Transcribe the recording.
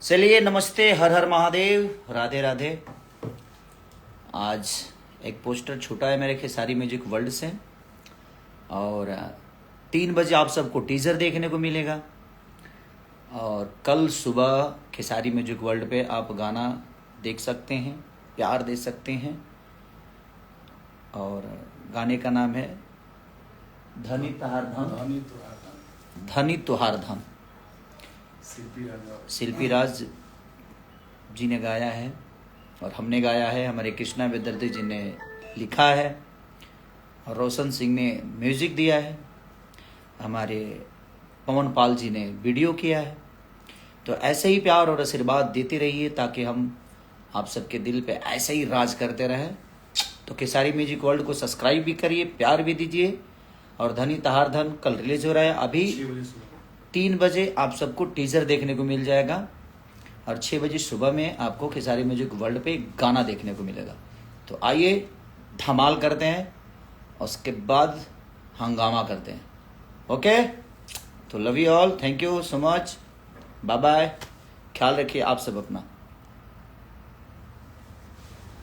चलिए नमस्ते, हर हर महादेव, राधे राधे। आज एक पोस्टर छूटा है मेरे खेसारी म्यूजिक वर्ल्ड से और 3 बजे आप सबको टीजर देखने को मिलेगा। और कल सुबह खेसारी म्यूजिक वर्ल्ड पे आप गाना देख सकते हैं, प्यार दे सकते हैं। और गाने का नाम है धनी तुहार धन, धनी तुहार धन। शिल्पी राज जी ने गाया है और हमने गाया है। हमारे कृष्णा विद्यार्थी जी ने लिखा है और रोशन सिंह ने म्यूजिक दिया है। हमारे पवन पाल जी ने वीडियो किया है। तो ऐसे ही प्यार और आशीर्वाद देते रहिए ताकि हम आप सबके दिल पे ऐसे ही राज करते रहें। तो खेसारी म्यूजिक वर्ल्ड को सब्सक्राइब भी करिए, प्यार भी दीजिए। और धनी तहार धन कल रिलीज हो रहा है। अभी 3 बजे आप सबको टीजर देखने को मिल जाएगा और 6 बजे सुबह में आपको खेसारी म्यूजिक वर्ल्ड पे गाना देखने को मिलेगा। तो आइए धमाल करते हैं और उसके बाद हंगामा करते हैं। ओके, तो love you all, thank you so much, bye bye. ख्याल रखिए आप सब अपना।